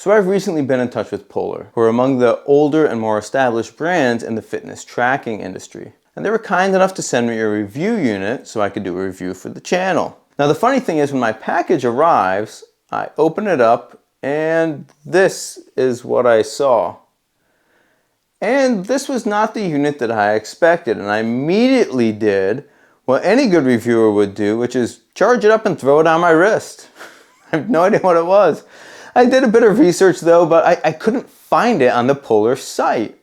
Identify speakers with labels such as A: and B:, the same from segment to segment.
A: So I've recently been in touch with Polar, who are among the older and more established brands in the fitness tracking industry. And they were kind enough to send me a review unit so I could do a review for the channel. Now the funny thing is, when my package arrives, I open it up and this is what I saw. And this was not the unit that I expected, and I immediately did what any good reviewer would do, which is charge it up and throw it on my wrist. I have no idea what it was. I did a bit of research though, but I couldn't find it on the Polar site.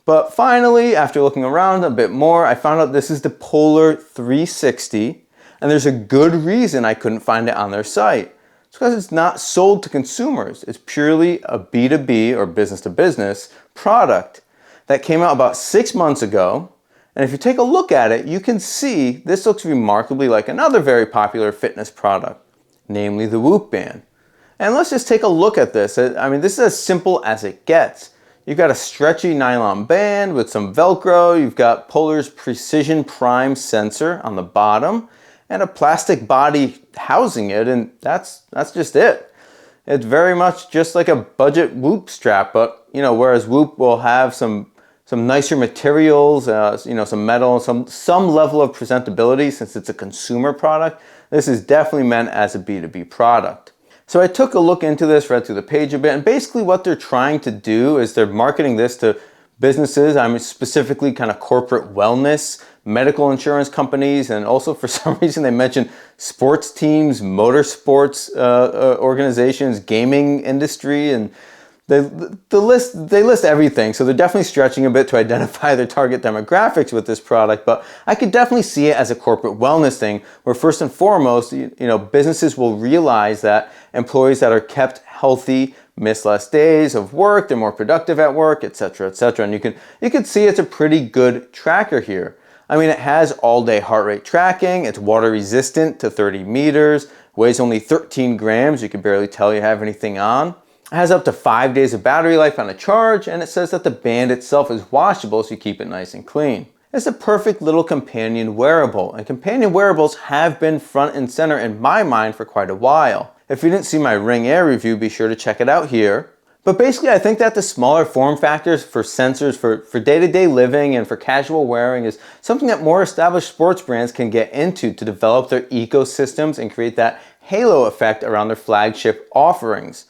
A: But finally, after looking around a bit more, I found out this is the Polar 360, and there's a good reason I couldn't find it on their site. It's because it's not sold to consumers. It's purely a B2B or business to business product that came out about 6 months ago. And if you take a look at it, you can see this looks remarkably like another very popular fitness product, namely the Whoop Band. And let's just take a look at this. I mean, this is as simple as it gets. You've got a stretchy nylon band with some Velcro. You've got Polar's Precision Prime sensor on the bottom and a plastic body housing it, and that's just it. It's very much just like a budget Whoop strap, but whereas Whoop will have some nicer materials, some metal, some level of presentability since it's a consumer product, this is definitely meant as a B2B product. So I took a look into this, read through the page a bit, and basically what they're trying to do is they're marketing this to businesses, specifically kind of corporate wellness, medical insurance companies, and also for some reason they mentioned sports teams, motorsports organizations, gaming industry, and they list everything. So they're definitely stretching a bit to identify their target demographics with this product, but I could definitely see it as a corporate wellness thing where first and foremost, businesses will realize that employees that are kept healthy miss less days of work, they're more productive at work, etc., etc. And you can see it's a pretty good tracker here. I mean, it has all-day heart rate tracking, it's water resistant to 30 meters, weighs only 13 grams, you can barely tell you have anything on. It has up to 5 days of battery life on a charge, and it says that the band itself is washable so you keep it nice and clean. It's a perfect little companion wearable, and companion wearables have been front and center in my mind for quite a while. If you didn't see my Ring Air review, be sure to check it out here. But basically, I think that the smaller form factors for sensors for day-to-day living and for casual wearing is something that more established sports brands can get into to develop their ecosystems and create that halo effect around their flagship offerings.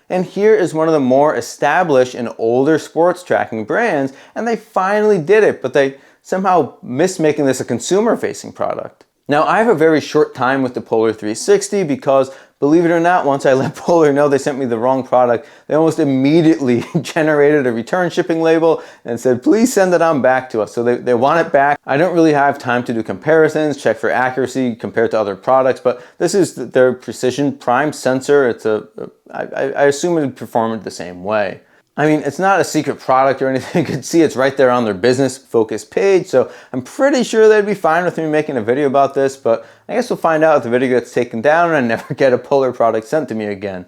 A: And here is one of the more established and older sports tracking brands, and they finally did it, but they somehow missed making this a consumer-facing product. Now, I have a very short time with the Polar 360 because, believe it or not, once I let Polar know they sent me the wrong product, they almost immediately generated a return shipping label and said, please send it on back to us. So they want it back. I don't really have time to do comparisons, check for accuracy compared to other products, but this is their Precision Prime sensor. I assume it would perform it the same way. I mean, it's not a secret product or anything. You can see it's right there on their business focus page, so I'm pretty sure they'd be fine with me making a video about this, but I guess we'll find out if the video gets taken down and I never get a Polar product sent to me again.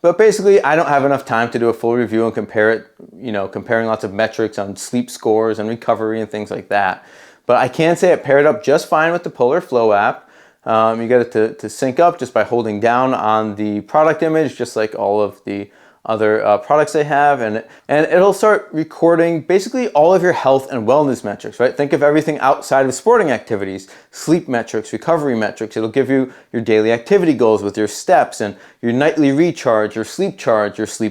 A: But basically, I don't have enough time to do a full review and compare it, comparing lots of metrics on sleep scores and recovery and things like that. But I can say it paired up just fine with the Polar Flow app. You get it to sync up just by holding down on the product image, just like all of the other products they have, and it'll start recording basically all of your health and wellness metrics, right? Think of everything outside of sporting activities, sleep metrics, recovery metrics. It'll give you your daily activity goals with your steps and your nightly recharge, your sleep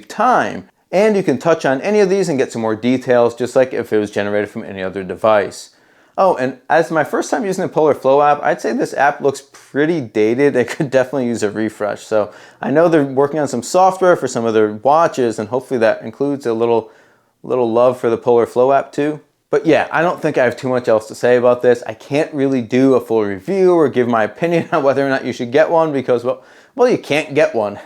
A: time. And you can touch on any of these and get some more details, just like if it was generated from any other device. Oh, and as my first time using the Polar Flow app, I'd say this app looks pretty dated. It could definitely use a refresh. So I know they're working on some software for some of their watches, and hopefully that includes a little love for the Polar Flow app too. But yeah, I don't think I have too much else to say about this. I can't really do a full review or give my opinion on whether or not you should get one because, well, you can't get one.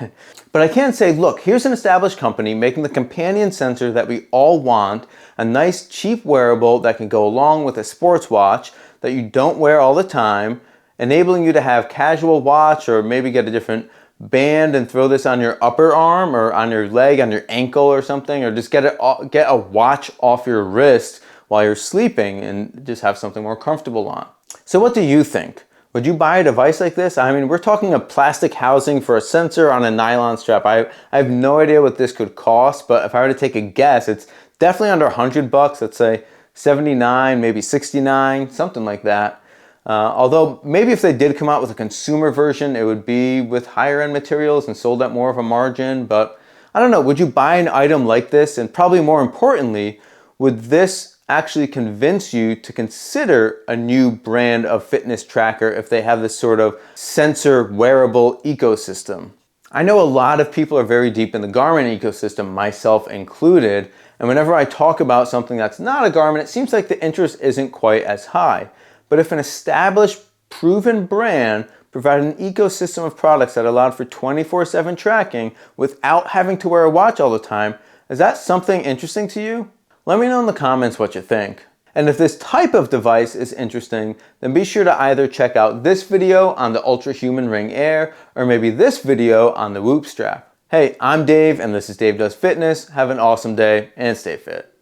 A: But I can say, look, here's an established company making the companion sensor that we all want, a nice cheap wearable that can go along with a sports watch that you don't wear all the time, enabling you to have casual watch or maybe get a different band and throw this on your upper arm or on your leg, on your ankle or something, or just get a watch off your wrist while you're sleeping and just have something more comfortable on. So what do you think? Would you buy a device like this? I mean, we're talking a plastic housing for a sensor on a nylon strap. I have no idea what this could cost, but if I were to take a guess, it's definitely under $100. Let's say 79, maybe 69, something like that. Although maybe if they did come out with a consumer version, it would be with higher end materials and sold at more of a margin. But I don't know, would you buy an item like this? And probably more importantly, would this actually convince you to consider a new brand of fitness tracker if they have this sort of sensor wearable ecosystem? I know a lot of people are very deep in the Garmin ecosystem, myself included, and whenever I talk about something that's not a Garmin, it seems like the interest isn't quite as high. But if an established, proven brand provided an ecosystem of products that allowed for 24/7 tracking without having to wear a watch all the time, is that something interesting to you? Let me know in the comments what you think. And if this type of device is interesting, then be sure to either check out this video on the Ultra Human Ring Air, or maybe this video on the Whoop strap. Hey, I'm Dave, and this is Dave Does Fitness. Have an awesome day, and stay fit.